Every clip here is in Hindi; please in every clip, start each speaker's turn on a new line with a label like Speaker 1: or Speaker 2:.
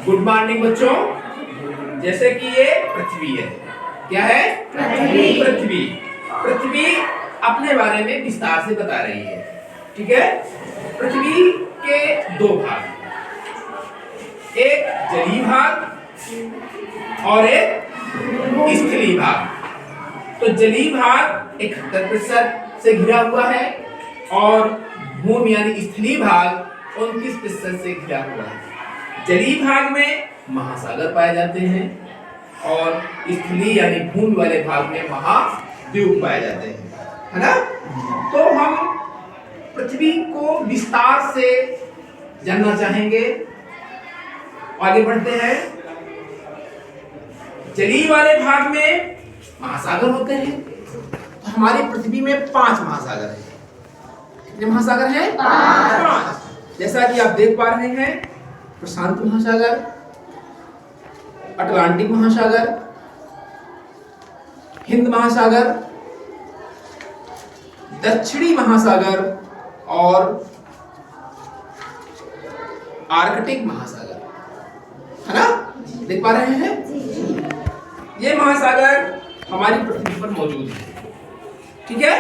Speaker 1: गुड मॉर्निंग बच्चों। जैसे कि ये पृथ्वी है, क्या है? पृथ्वी। पृथ्वी अपने बारे में विस्तार से बता रही है, ठीक है। पृथ्वी के दो भाग, एक जलीय भाग और एक स्थलीय भाग। तो जलीय भाग 71% से घिरा हुआ है और भूमि यानी स्थलीय भाग 29% से घिरा हुआ है। जलीय भाग में महासागर पाए जाते हैं और स्थलीय यानी भूमि वाले भाग में महाद्वीप पाए जाते हैं, है ना। तो हम पृथ्वी को विस्तार से जानना चाहेंगे, आगे बढ़ते हैं। जलीय वाले भाग में महासागर होते हैं। तो हमारी पृथ्वी में 5 महासागर हैं। कितने महासागर हैं? 5। जैसा कि आप देख पा रहे हैं, प्रशांत महासागर, अटलांटिक महासागर, हिंद महासागर, दक्षिणी महासागर और आर्कटिक महासागर, है ना। देख पा रहे हैं? ये महासागर हमारी पृथ्वी पर मौजूद है, ठीक है।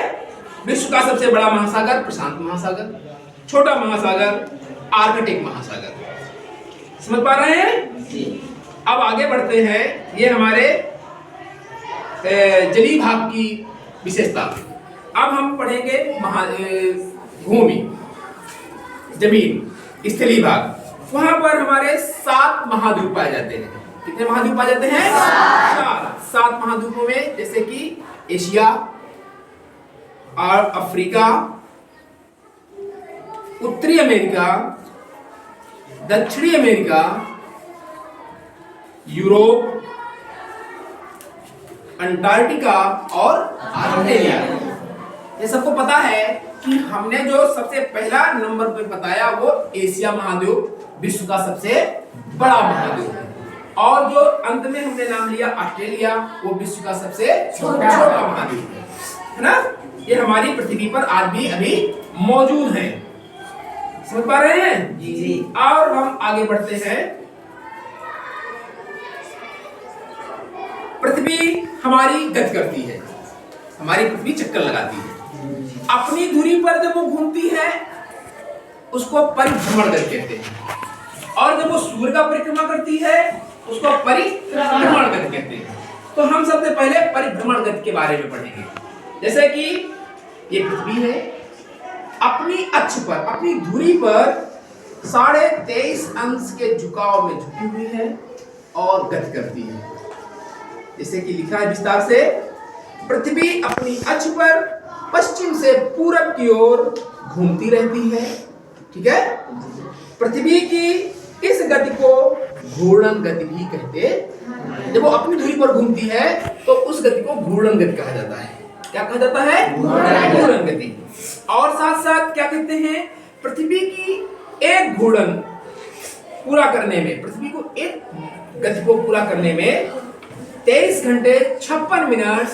Speaker 1: विश्व का सबसे बड़ा महासागर प्रशांत महासागर, छोटा महासागर आर्कटिक महासागर। समझ पा रहे हैं? अब आगे बढ़ते हैं। ये हमारे जलीय भाग की विशेषता। अब हम पढ़ेंगे भूमि, जमीन, स्थलीय भाग। वहां पर हमारे 7 महाद्वीप पाए जाते हैं। कितने महाद्वीप पाए जाते हैं? 7 महाद्वीपों में, जैसे कि एशिया और अफ्रीका, उत्तरी अमेरिका, दक्षिणी अमेरिका, यूरोप, अंटार्कटिका और ऑस्ट्रेलिया। ये सबको पता है कि हमने जो सबसे पहला नंबर पे बताया वो एशिया महाद्वीप विश्व का सबसे बड़ा महाद्वीप है, और जो अंत में हमने नाम लिया ऑस्ट्रेलिया, वो विश्व का सबसे छोटा महाद्वीप है ना। ये हमारी पृथ्वी पर आज भी अभी मौजूद है। समझ पा रहे हैं? जी। और हम आगे बढ़ते हैं। पृथ्वी हमारी गति करती है, हमारी पृथ्वी चक्कर लगाती है। अपनी धुरी पर जब वो घूमती है उसको परिभ्रमण गति कहते हैं, और जब वो सूर्य का परिक्रमा करती है उसको परिभ्रमण गति कहते हैं। तो हम सबसे पहले परिभ्रमण गति के बारे में पढ़ेंगे। जैसे कि ये पृथ्वी है, अपनी अक्ष पर, अपनी धुरी पर 23.5 अंश के झुकाव में झुकी हुई है और गति करती है। जैसे कि लिखा है विस्तार से, पृथ्वी अपनी अक्ष पर पश्चिम से पूरब की ओर घूमती रहती है, ठीक है। पृथ्वी की इस गति को घूर्णन गति भी कहते हैं। जब वो अपनी धुरी पर घूमती है तो उस गति को घूर्णन गति कहा जाता है। क्या कहा जाता है? घूर्णन गति। और साथ साथ क्या कहते हैं, पृथ्वी की एक घूर्णन पूरा करने में, पृथ्वी को एक गति को पूरा करने में 23 घंटे 56 मिनट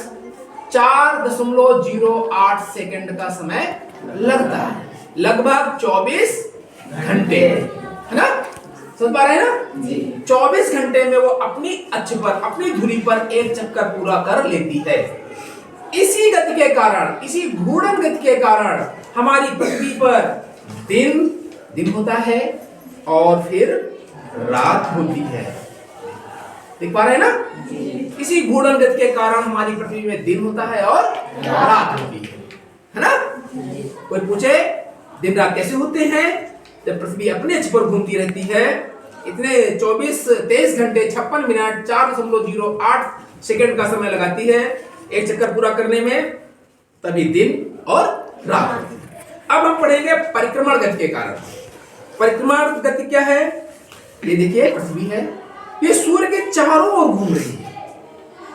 Speaker 1: 4.08 सेकंड का समय लगता है। लगभग 24 घंटे, है ना। समझ पा रहे हैं ना जी। 24 घंटे में वो अपनी अक्ष पर, अपनी धुरी पर एक चक्कर पूरा कर लेती है। इसी गति के कारण, इसी घूर्णन गति के कारण हमारी पृथ्वी पर दिन होता है और फिर रात होती है। देख पा रहे हैं ना? इसी घूर्णन गति के कारण हमारी पृथ्वी में दिन होता है और रात होती है ना। कोई पूछे दिन रात कैसे होते हैं? जब पृथ्वी अपने अक्ष पर घूमती रहती है, इतने 23 घंटे 56 मिनट 4.08 सेकंड का समय लगाती है एक चक्कर पूरा करने में, तभी दिन और रात होती है। अब हम पढ़ेंगे परिक्रमण गति के कारण। परिक्रमण गति क्या है? ये देखिए पृथ्वी है, ये सूर्य के चारों ओर घूम रही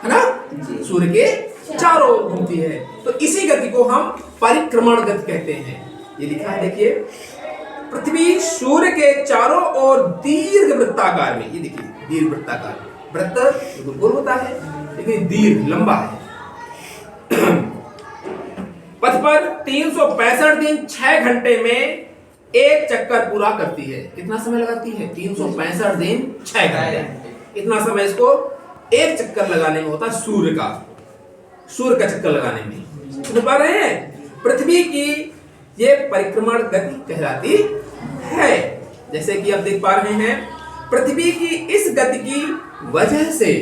Speaker 1: है ना। सूर्य के चारों ओर घूमती है, तो इसी गति को हम परिक्रमण गति कहते हैं। ये लिखा है देखिए, पृथ्वी सूर्य के चारों ओर दीर्घ वृत्ताकार में, ये देखिए दीर्घ वृत्ताकार, वृत्त गोल होता है लेकिन दीर्घ लंबा है, पथ पर 365 दिन 6 घंटे में एक चक्कर पूरा करती है। कितना समय लगाती है? 365 दिन 6 घंटे। इतना समय इसको एक चक्कर लगाने में होता है, सूर्य का चक्कर लगाने में। समझ पा रहे हैं? पृथ्वी की ये परिक्रमण गति कहलाती है। जैसे कि आप देख पा रहे हैं, पृथ्वी की इस गति की वजह से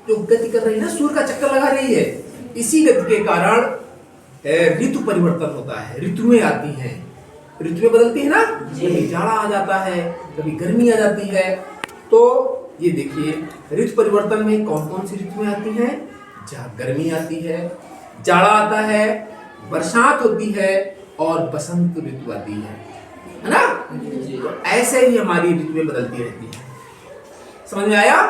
Speaker 1: जो गति कर रही है ना, सूर्य का चक्कर लगा रही है, इसी गति के कारण ऋतु परिवर्तन होता है, ऋतुएं आती हैं, ऋतुएं बदलती है ना, कभी जाड़ा आ जाता है, कभी गर्मी आ जाती है। तो ये देखिए, ऋतु परिवर्तन में कौन कौन सी ऋतुएं आती हैं? जहाँ गर्मी आती है, जाड़ा आता है, बरसात होती है और बसंत ऋतु आती है ना। तो ऐसे ही हमारी ऋतुएं बदलती रहती है। समझ में आया?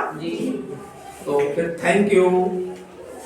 Speaker 1: तो फिर थैंक यू।